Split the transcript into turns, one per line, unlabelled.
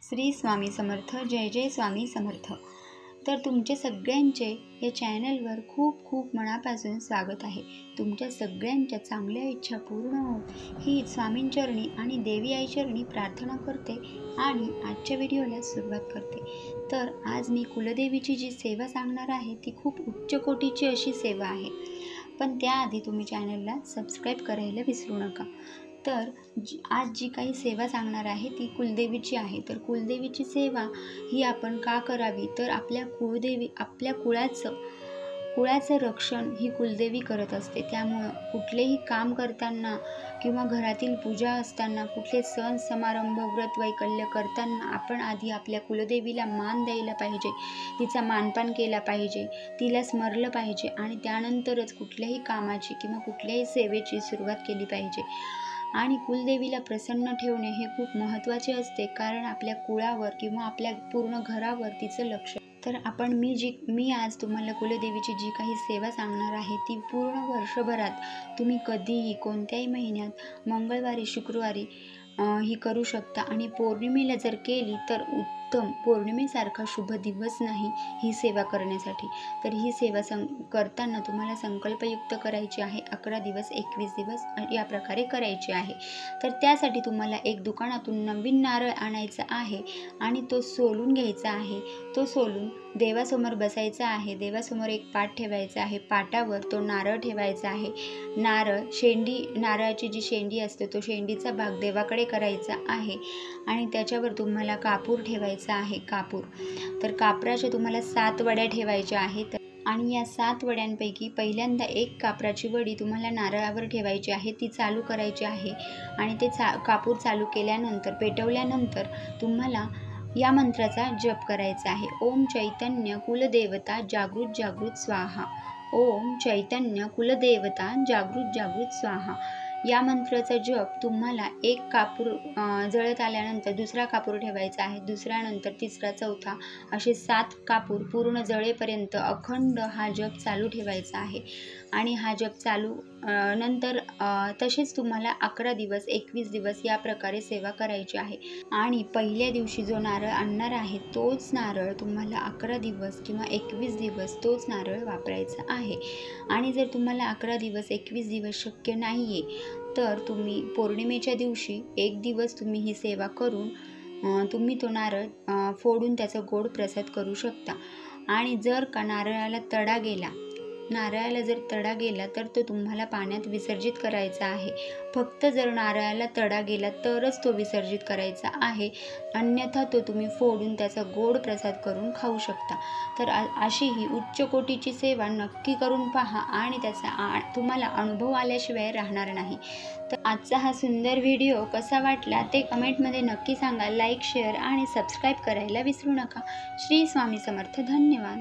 श्री स्वामी समर्थ। जय जय स्वामी समर्थ। तर तुमचे सगळ्यांचे या चॅनलवर खूप खूप मनापासून स्वागत आहे। तुमच्या सगळ्यांच्या चांगल्या इच्छा पूर्ण हो ही स्वामींचरणी आणि देवी आईचरणी प्रार्थना करते आणि आजच्या व्हिडिओला सुरुवात करते। तर आज मी कुलदेवीची जी सेवा सांगणार आहे ती खूप उच्च कोटीची अशी सेवा आहे, पण त्याआधी तुम्ही चॅनलला सबस्क्राईब करायला विसरू नका। तर आज जी काही सेवा सांगणार आहे ती कुलदेवीची आहे। तर कुलदेवीची सेवा ही आपण का करावी, तर आपल्या कुळाचं रक्षण ही कुलदेवी करत असते। त्यामुळे कुठलेही काम करताना किंवा घरातील पूजा असताना, कुठले सण समारंभ व्रत वैकल्य करताना आपण आधी आपल्या कुलदेवीला मान द्यायला पाहिजे, तिचा मानपान केला पाहिजे, तिला स्मरलं पाहिजे आणि त्यानंतरच कुठल्याही कामाची किंवा कुठल्याही सेवेची सुरुवात केली पाहिजे। आणि कुलदेवीला प्रसन्न ठेवणे हे खूप महत्त्वाचे असते, कारण आपल्या कुळावर किंवा आपल्या पूर्ण घरावर तिचं लक्ष। तर मी आज तुम्हाला कुलदेवीची जी काही सेवा सांगणार आहे ती पूर्ण वर्षभरात तुम्ही कधीही कोणत्याही महिन्यात मंगळवारी शुक्रवारी ही करू शकता। आणि पौर्णिमेला जर केली तर उत्तम, पौर्णिमेसारखा शुभ दिवस नाही ही सेवा करण्यासाठी। तर ही सेवा करताना तुम्हाला संकल्पयुक्त करायची आहे। 11 दिवस 21 दिवस या प्रकारे करायची आहे। तर त्यासाठी तुम्हाला एक दुकानातून नवीन नारळ आणायचा आहे आणि तो सोलून घ्यायचा आहे। तो सोलून देवासमोर बसायचा आहे। देवासमोर एक पाट ठेवायचा आहे, पाटावर तो नारळ ठेवायचा आहे। नारळाची जी शेंडी असते तो शेंडीचा भाग देवाकडे करायचा आहे आणि त्याच्यावर तुम्हाला कापूर ठेवायचा आहे। तर कापराच्या तुम्हाला 7 वड्या ठेवायच्या आहेत आणि या 7 वड्यांपैकी पहिल्यांदा एक कापराची वडी तुम्हाला नारळावर ठेवायची आहे, ती चालू करायची आहे। आणि ते कापूर चालू केल्यानंतर, पेटवल्यानंतर तुम्हाला या मंत्राचा जप करायचा आहे। ओम चैतन्य कुलदेवता जागृत जागृत स्वाहा। ओम चैतन्य कुलदेवता जागृत जागृत स्वाहा। या मंत्राचा जप तुम्हाला एक कापूर जळत आल्यानंतर दुसरा कापूर ठेवायचा आहे, दुसऱ्यानंतर तिसरा, चौथा असे 7 कापूर पूर्ण जळेपर्यंत अखंड हा जप चालू ठेवायचा आहे। आणि हा जप चालू नंतर तसेच तुम्हाला 11 दिवस 21 दिवस या प्रकारे सेवा करायची आहे। आणि पहिल्या दिवशी जो नारळ आणणार आहे तोच नारळ तुम्हाला 11 दिवस किंवा 21 दिवस तोच नारळ वापरायचा आहे। आणि जर तुम्हाला 11 दिवस 21 दिवस शक्य नाही आहे तर तुम्ही पौर्णिमेच्या दिवशी 1 दिवस तुम्ही ही सेवा करून तुम्ही तो नारळ फोडून त्याचा गोड प्रसाद करू शकता। आणि जर का नारळाला जर तडा गेला तर तो तुम्हाला पाण्यात विसर्जित करायचा आहे। फक्त जर नारळाला तडा गेला तरच तो विसर्जित करायचा आहे, अन्यथा तो तुम्ही फोडून त्याचा गोड प्रसाद करून खाऊ शकता। तर अशी ही उच्च कोटीची सेवा नक्की करून पहा आणि त्याचा तुम्हाला अनुभव आल्याशिवाय राहणार नाही। तर आजचा हा सुंदर व्हिडिओ कसा वाटला ते कमेंटमध्ये नक्की सांगा। लाईक, शेअर आणि सबस्क्राईब करायला विसरू नका। श्री स्वामी समर्थ। धन्यवाद।